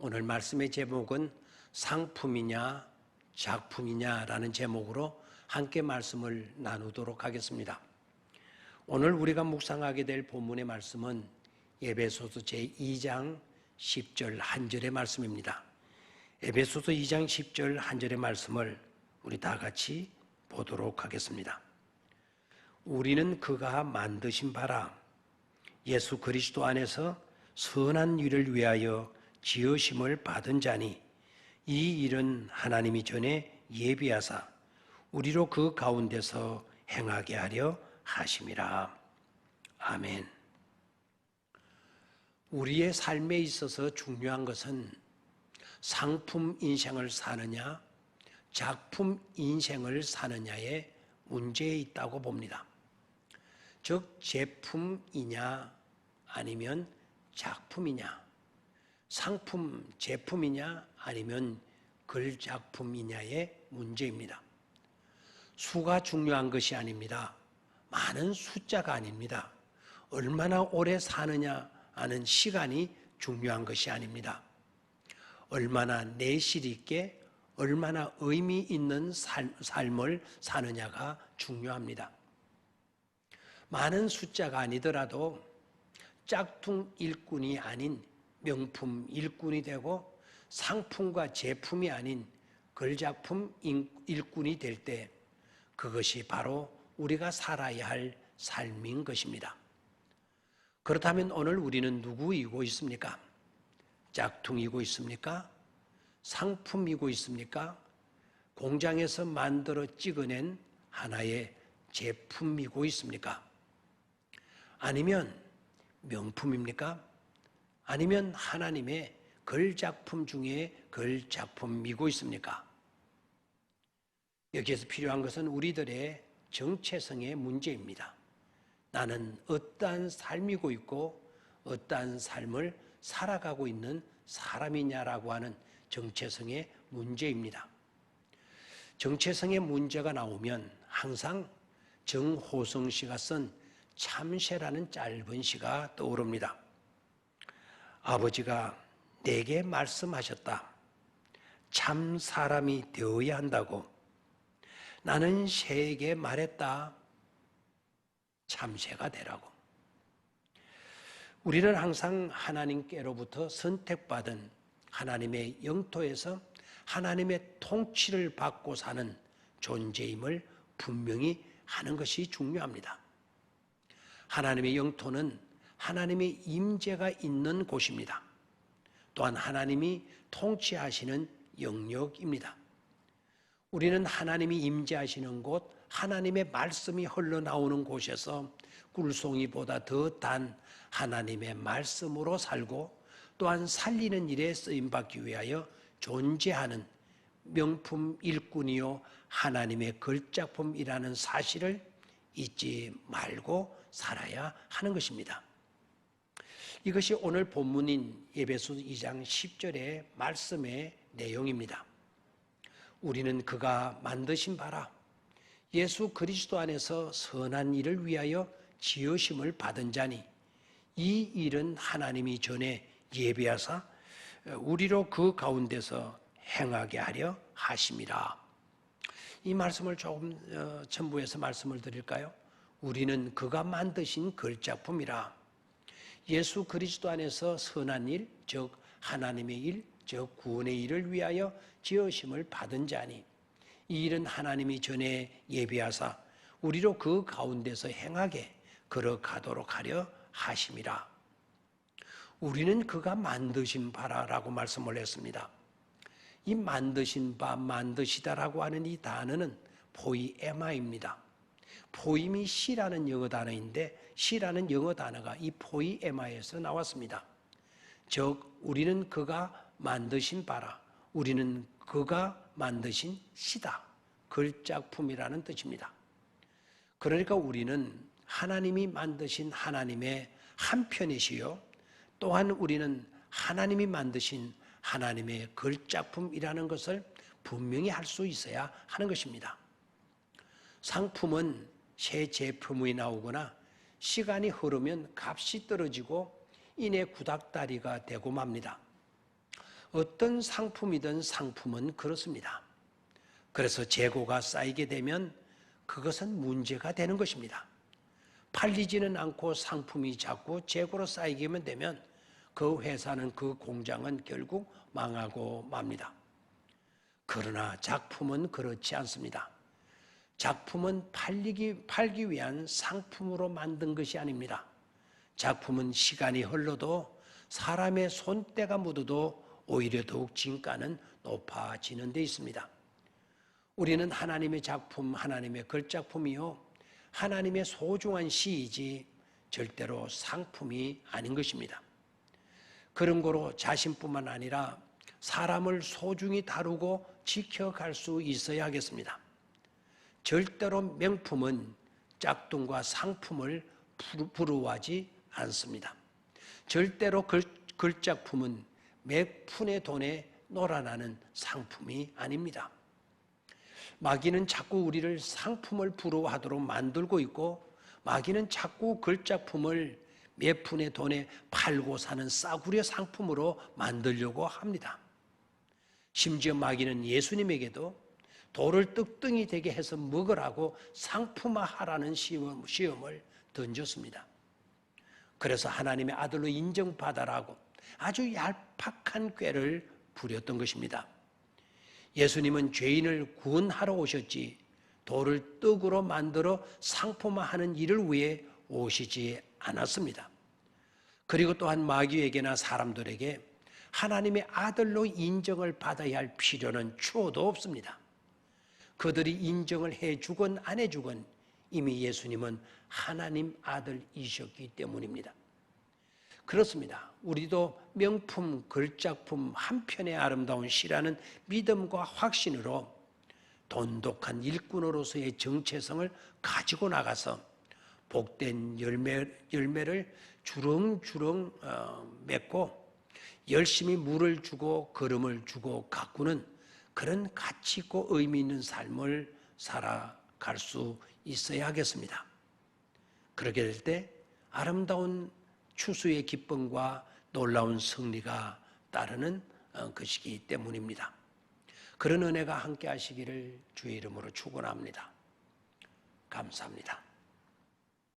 오늘 말씀의 제목은 상품이냐 작품이냐라는 제목으로 함께 말씀을 나누도록 하겠습니다. 오늘 우리가 묵상하게 될 본문의 말씀은 에베소서 제2장 10절 한 절의 말씀입니다. 에베소서 2장 10절 한 절의 말씀을 우리 다 같이 보도록 하겠습니다. 우리는 그가 만드신 바라 예수 그리스도 안에서 선한 일을 위하여 지으심을 받은 자니 이 일은 하나님이 전에 예비하사 우리로 그 가운데서 행하게 하려 하심이라. 아멘. 우리의 삶에 있어서 중요한 것은 상품 인생을 사느냐 작품 인생을 사느냐의 문제에 있다고 봅니다. 즉 제품이냐 아니면 작품이냐, 상품 제품이냐 아니면 글작품이냐의 문제입니다. 수가 중요한 것이 아닙니다. 많은 숫자가 아닙니다. 얼마나 오래 사느냐 하는 시간이 중요한 것이 아닙니다. 얼마나 내실 있게 얼마나 의미 있는 삶을 사느냐가 중요합니다. 많은 숫자가 아니더라도 짝퉁 일꾼이 아닌 명품 일꾼이 되고 상품과 제품이 아닌 글작품 일꾼이 될 때 그것이 바로 우리가 살아야 할 삶인 것입니다. 그렇다면 오늘 우리는 누구이고 있습니까? 짝퉁이고 있습니까? 상품이고 있습니까? 공장에서 만들어 찍어낸 하나의 제품이고 있습니까? 아니면 명품입니까? 아니면 하나님의 글작품 중에 글작품이고 있습니까? 여기에서 필요한 것은 우리들의 정체성의 문제입니다. 나는 어떠한 삶이고 있고 어떠한 삶을 살아가고 있는 사람이냐라고 하는 정체성의 문제입니다. 정체성의 문제가 나오면 항상 정호성 씨가 쓴 참새라는 짧은 시가 떠오릅니다. 아버지가 내게 말씀하셨다. 참 사람이 되어야 한다고. 나는 새에게 말했다. 참새가 되라고. 우리는 항상 하나님께로부터 선택받은 하나님의 영토에서 하나님의 통치를 받고 사는 존재임을 분명히 하는 것이 중요합니다. 하나님의 영토는 하나님의 임재가 있는 곳입니다. 또한 하나님이 통치하시는 영역입니다. 우리는 하나님이 임재하시는 곳, 하나님의 말씀이 흘러나오는 곳에서 꿀송이보다 더 단 하나님의 말씀으로 살고 또한 살리는 일에 쓰임받기 위하여 존재하는 명품 일꾼이요 하나님의 글작품이라는 사실을 잊지 말고 살아야 하는 것입니다. 이것이 오늘 본문인 에베소 2장 10절의 말씀의 내용입니다. 우리는 그가 만드신 바라 예수 그리스도 안에서 선한 일을 위하여 지으심을 받은 자니 이 일은 하나님이 전에 예비하사 우리로 그 가운데서 행하게 하려 하심이라. 이 말씀을 조금 첨부해서 말씀을 드릴까요? 우리는 그가 만드신 글작품이라. 예수 그리스도 안에서 선한 일, 즉 하나님의 일, 즉 구원의 일을 위하여 지으심을 받은 자니 이 일은 하나님이 전에 예비하사 우리로 그 가운데서 행하게 걸어가도록 하려 하심이라. 우리는 그가 만드신 바라라고 말씀을 했습니다. 이 만드신 바, 만드시다라고 하는 이 단어는 포이에마입니다. 포임이 시라는 영어 단어인데 시라는 영어 단어가 이 포이에마에서 나왔습니다. 즉 우리는 그가 만드신 바라, 우리는 그가 만드신 시다, 글작품이라는 뜻입니다. 그러니까 우리는 하나님이 만드신 하나님의 한편이시요 또한 우리는 하나님이 만드신 하나님의 글작품이라는 것을 분명히 할 수 있어야 하는 것입니다. 상품은 새 제품이 나오거나 시간이 흐르면 값이 떨어지고 인해 구닥다리가 되고 맙니다. 어떤 상품이든 상품은 그렇습니다. 그래서 재고가 쌓이게 되면 그것은 문제가 되는 것입니다. 팔리지는 않고 상품이 자꾸 재고로 쌓이게만 되면 그 회사는, 그 공장은 결국 망하고 맙니다. 그러나 작품은 그렇지 않습니다. 작품은 팔기 위한 상품으로 만든 것이 아닙니다. 작품은 시간이 흘러도 사람의 손때가 묻어도 오히려 더욱 진가는 높아지는 데 있습니다. 우리는 하나님의 작품, 하나님의 걸작품이요, 하나님의 소중한 시이지 절대로 상품이 아닌 것입니다. 그런 거로 자신뿐만 아니라 사람을 소중히 다루고 지켜갈 수 있어야 하겠습니다. 절대로 명품은 짝퉁과 상품을 부러워하지 않습니다. 절대로 걸작품은 몇 푼의 돈에 놀아나는 상품이 아닙니다. 마귀는 자꾸 우리를 상품을 부러워하도록 만들고 있고, 마귀는 자꾸 걸작품을 몇 푼의 돈에 팔고 사는 싸구려 상품으로 만들려고 합니다. 심지어 마귀는 예수님에게도 돌을 떡덩이 되게 해서 먹으라고 상품화하라는 시험을 던졌습니다. 그래서 하나님의 아들로 인정받아라고 아주 얄팍한 꾀를 부렸던 것입니다. 예수님은 죄인을 구원하러 오셨지 돌을 떡으로 만들어 상품화하는 일을 위해 오시지 않았습니다. 그리고 또한 마귀에게나 사람들에게 하나님의 아들로 인정을 받아야 할 필요는 추호도 없습니다. 그들이 인정을 해주건 안 해주건 이미 예수님은 하나님 아들이셨기 때문입니다. 그렇습니다. 우리도 명품, 걸작품 한 편의 아름다운 시라는 믿음과 확신으로 돈독한 일꾼으로서의 정체성을 가지고 나가서 복된 열매를 주렁주렁 맺고 열심히 물을 주고 걸음을 주고 가꾸는 그런 가치 있고 의미 있는 삶을 살아갈 수 있어야 하겠습니다. 그렇게 될 때 아름다운 추수의 기쁨과 놀라운 승리가 따르는 것이기 때문입니다. 그런 은혜가 함께 하시기를 주의 이름으로 축원합니다. 감사합니다.